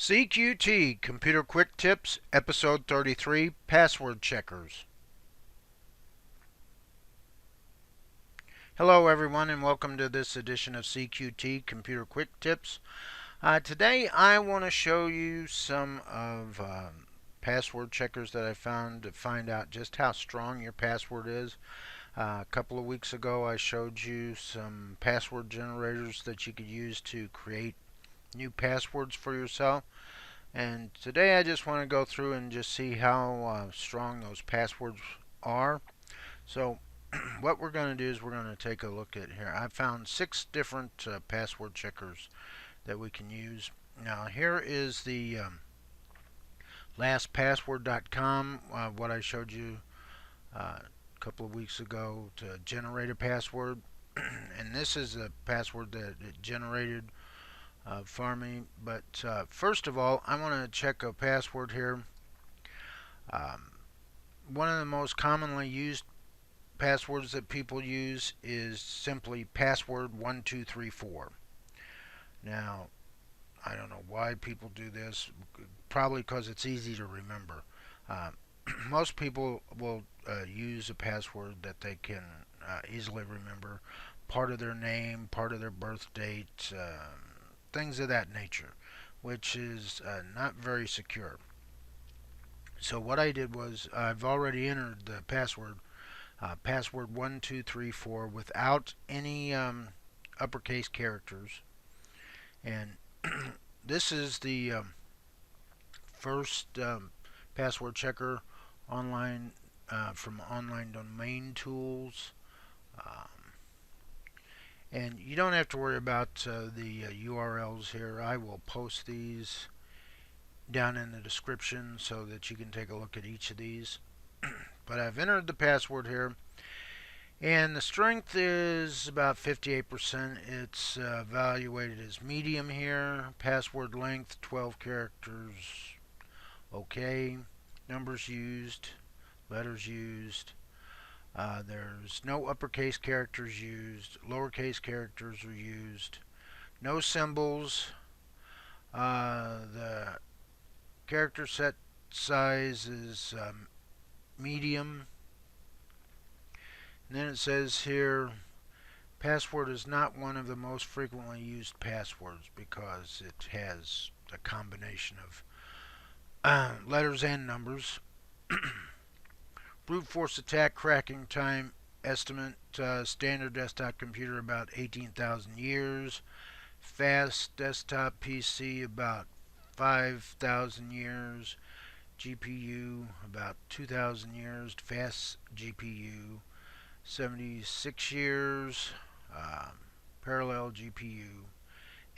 CQT Computer Quick Tips, Episode 33, Password Checkers. Hello everyone and welcome to this edition of CQT Computer Quick Tips. Today I want to show you some of password checkers that I found to find out just how strong your password is. A couple of weeks ago I showed you some password generators that you could use to create new passwords for yourself. And today I just want to go through and just see how strong those passwords are. So what we're going to do is we're going to take a look at here. I found 6 different password checkers that we can use. Now here is the lastpassword.com, what I showed you a couple of weeks ago to generate a password. And this is a password that it generated for me. But first of all, I want to check a password here. One of the most commonly used passwords that people use is simply password 1234. Now, I don't know why people do this. Probably because it's easy to remember. Most people will use a password that they can easily remember. Part of their name, part of their birth date, things of that nature, which is not very secure. So what I did was I've already entered the password, password 1234 without any uppercase characters, and this is the first password checker online from Online Domain Tools. And you don't have to worry about the URLs here. I will post these down in the description so that you can take a look at each of these. But I've entered the password here, and the strength is about 58%. It's evaluated as medium here. Password length 12 characters. Okay. Numbers used, letters used. There's no uppercase characters used. Lowercase characters are used. No symbols. The character set size is medium. And then it says here, password is not one of the most frequently used passwords because it has a combination of letters and numbers. Brute force attack cracking time estimate, standard desktop computer about 18,000 years. Fast desktop PC about 5,000 years. GPU about 2,000 years. Fast GPU 76 years. Parallel GPU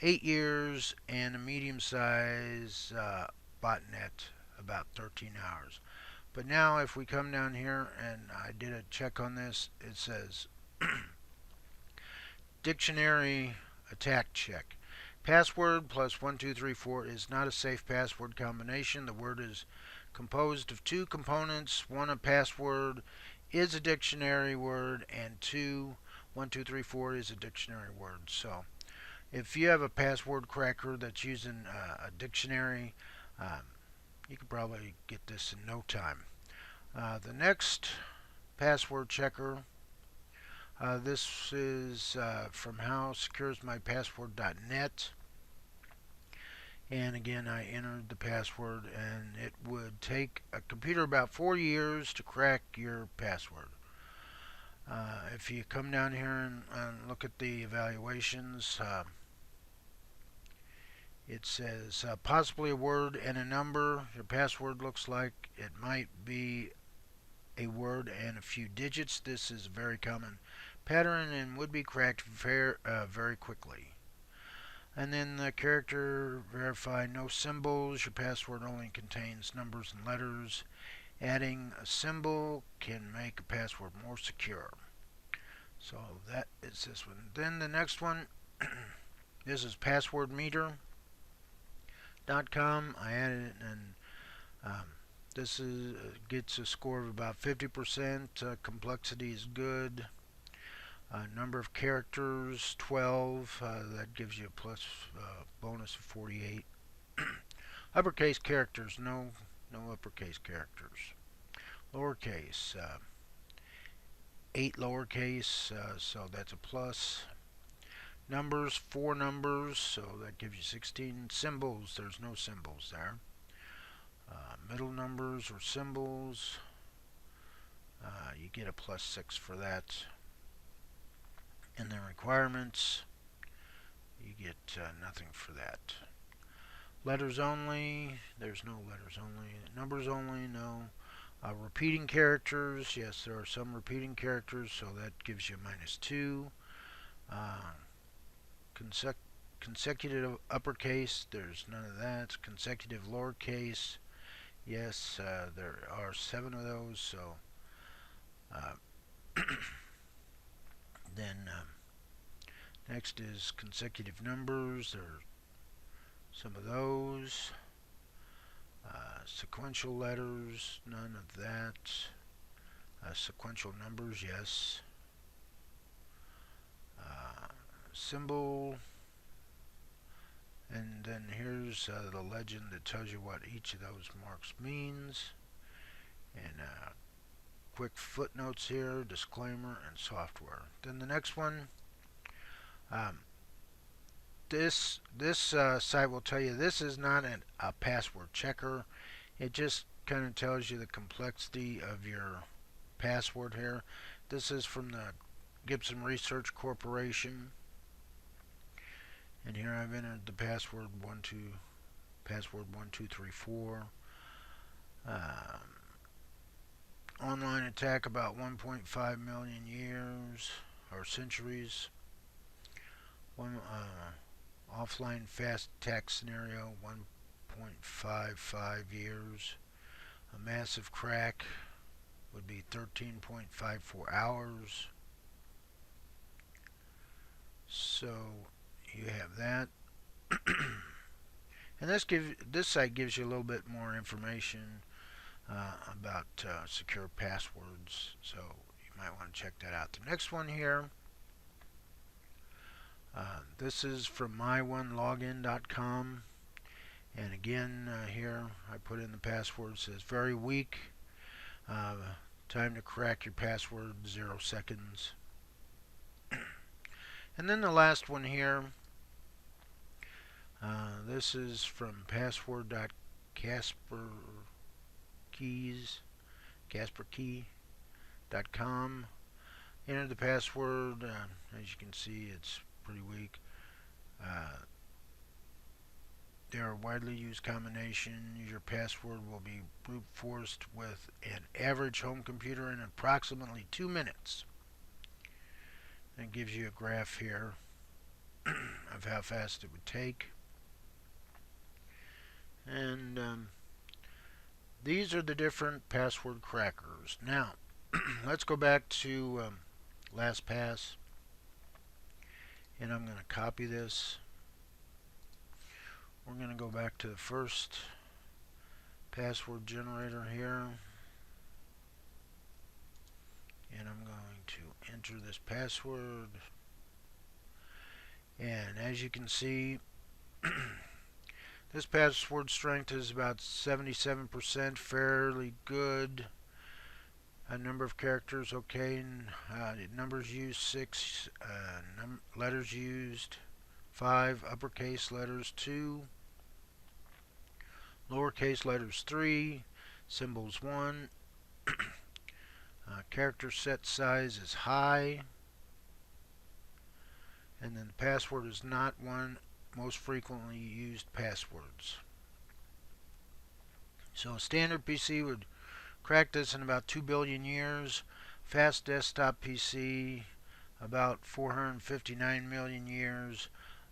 8 years. And a medium size botnet about 13 hours. But now if we come down here and I did a check on this, it says dictionary attack check. Password plus 1234 is not a safe password combination. The word is composed of 2 components. 1, a password is a dictionary word, and 2, 1234 is a dictionary word. So if you have a password cracker that's using a dictionary, you could probably get this in no time. The next password checker, this is from howsecuresmypassword.net. And again, I entered the password, and it would take a computer about 4 years to crack your password. If you come down here and look at the evaluations, it says possibly a word and a number. Your password looks like it might be a word and a few digits. This is a very common pattern and would be cracked very quickly. And then the character verify, no symbols. Your password only contains numbers and letters. Adding a symbol can make a password more secure. So that is this one. Then the next one, this is passwordmeter.com. I added it, and this gets a score of about 50%. Complexity is good. Number of characters 12. That gives you a plus bonus of 48. Uppercase characters, no uppercase characters. Lowercase, 8 lowercase, so that's a plus. Numbers, 4 numbers, so that gives you 16. Symbols, there's no symbols there. Middle numbers or symbols, you get a +6 for that. And then requirements, you get nothing for that. Letters only, there's no letters only. Numbers only, no. Repeating characters, yes, there are some repeating characters, so that gives you -2. Consecutive uppercase, there's none of that. Consecutive lowercase, yes, there are 7 of those, so then next is consecutive numbers, there are some of those. Sequential letters, none of that. Sequential numbers, yes. Symbol, and then here's the legend that tells you what each of those marks means, and quick footnotes here, disclaimer, and software. Then the next one, this site will tell you this is not a password checker. It just kind of tells you the complexity of your password here. This is from the Gibson Research Corporation. And here I've entered the password 1234. Online attack about 1.5 million years or centuries. Offline fast attack scenario 1.55 years. A massive crack would be 13.54 hours. So you have that. And this site gives you a little bit more information about secure passwords, so you might want to check that out. The next one here, this is from my1login.com, and again here I put in the password. It says very weak. Time to crack your password, 0 seconds. And then the last one here, this is from password.kasperkey.com. Enter the password. As you can see, it's pretty weak. They are a widely used combination. Your password will be brute forced with an average home computer in approximately 2 minutes. And it gives you a graph here of how fast it would take. And these are the different password crackers. Now, let's go back to LastPass, and I'm going to copy this. We're going to go back to the first password generator here, and I'm going to enter this password. And as you can see, this password strength is about 77%, fairly good. A number of characters, okay. Numbers used, 6. Letters used, 5. Uppercase letters, 2. Lowercase letters, 3. Symbols, 1. Character set size is high. And then the password is not one most frequently used passwords. So a standard PC would crack this in about 2 billion years. Fast desktop PC, about 459 million years.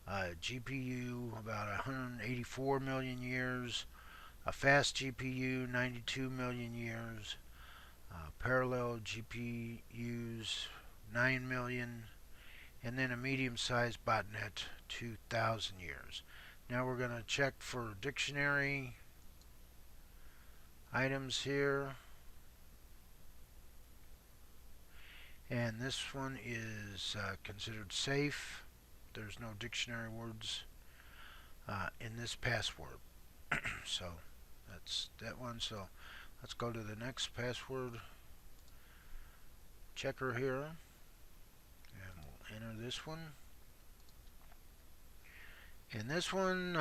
GPU, about 184 million years. A fast GPU, 92 million years. Parallel GPUs, 9 million. And then a medium-sized botnet, 2,000 years. Now we're going to check for dictionary items here. And this one is considered safe. There's no dictionary words in this password. So that's that one. So let's go to the next password checker here, and we'll enter this one. And this one,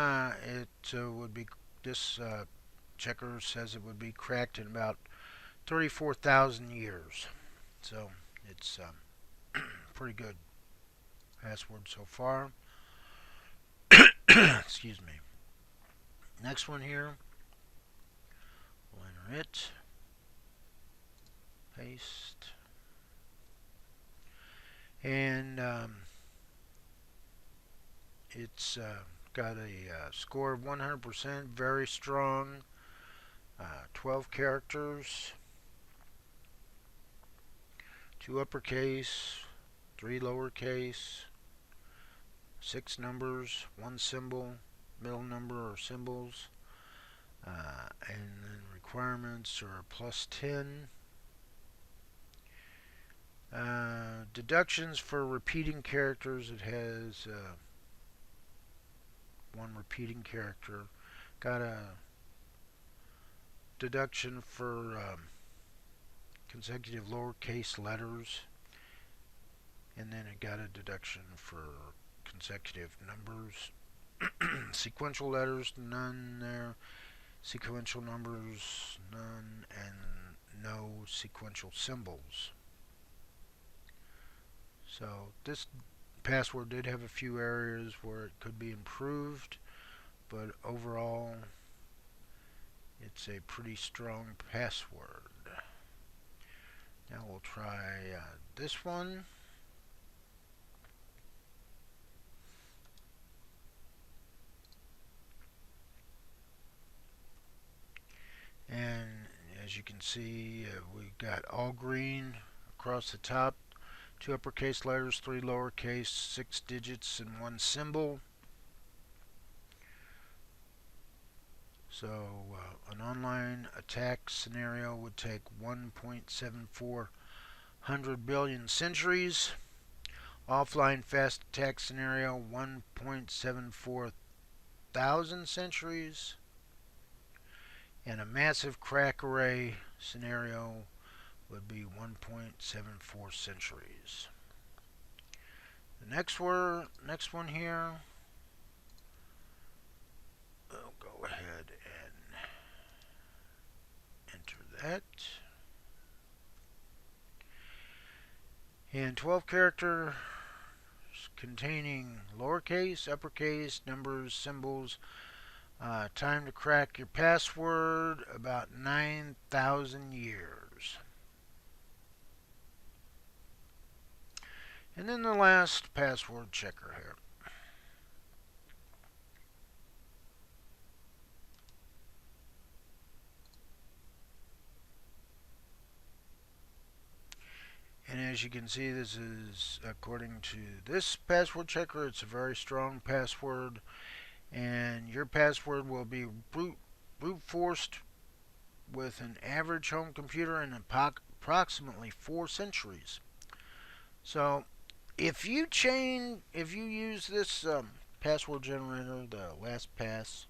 it would be this checker says it would be cracked in about 34,000 years. So it's pretty good password so far. Excuse me. Next one here. We'll enter it. Paste. And it's got a score of 100%, very strong. 12 characters, 2 uppercase, 3 lowercase, 6 numbers, 1 symbol, middle number or symbols, and then requirements are +10. Deductions for repeating characters, it has 1 repeating character. Got a deduction for consecutive lowercase letters, and then it got a deduction for consecutive numbers. Sequential letters, none there. Sequential numbers, none, and no sequential symbols. So this password did have a few areas where it could be improved, but overall it's a pretty strong password. Now we'll try this one. And as you can see, we got all green across the top, 2 uppercase letters, 3 lowercase, 6 digits, and 1 symbol. So an online attack scenario would take 1.74 billion centuries. Offline fast attack scenario, 1.74 thousand centuries. And a massive crack array scenario would be 1.74 centuries. The next one here, I'll go ahead and enter that. And 12 characters containing lowercase, uppercase, numbers, symbols. Time to crack your password, about 9,000 years. And then the last password checker here. And as you can see, this is, according to this password checker, it's a very strong password. And your password will be brute forced with an average home computer in approximately 4 centuries. So if you use this password generator, the LastPass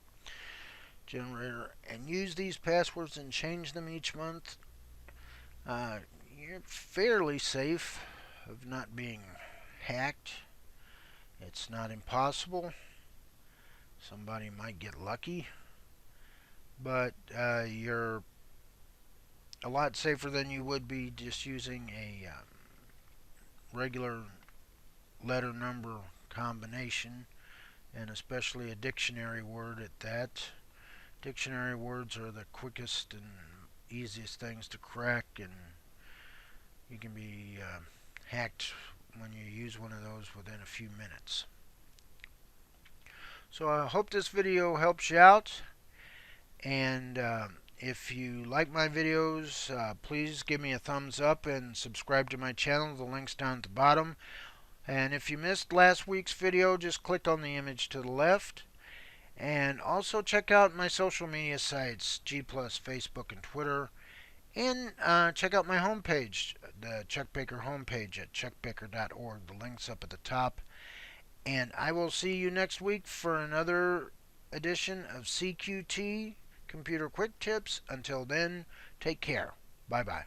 generator, and use these passwords and change them each month, you're fairly safe of not being hacked. It's not impossible. Somebody might get lucky, but you're a lot safer than you would be just using a regular letter number combination, and especially a dictionary word at that. Dictionary words are the quickest and easiest things to crack, and you can be hacked when you use one of those within a few minutes. So I hope this video helps you out, and if you like my videos, please give me a thumbs up and subscribe to my channel. The link's down at the bottom. And if you missed last week's video, just click on the image to the left. And also check out my social media sites, G+, Facebook, and Twitter. And check out my homepage, the Chuck Baker homepage at chuckbaker.org. The link's up at the top. And I will see you next week for another edition of CQT Computer Quick Tips. Until then, take care. Bye bye.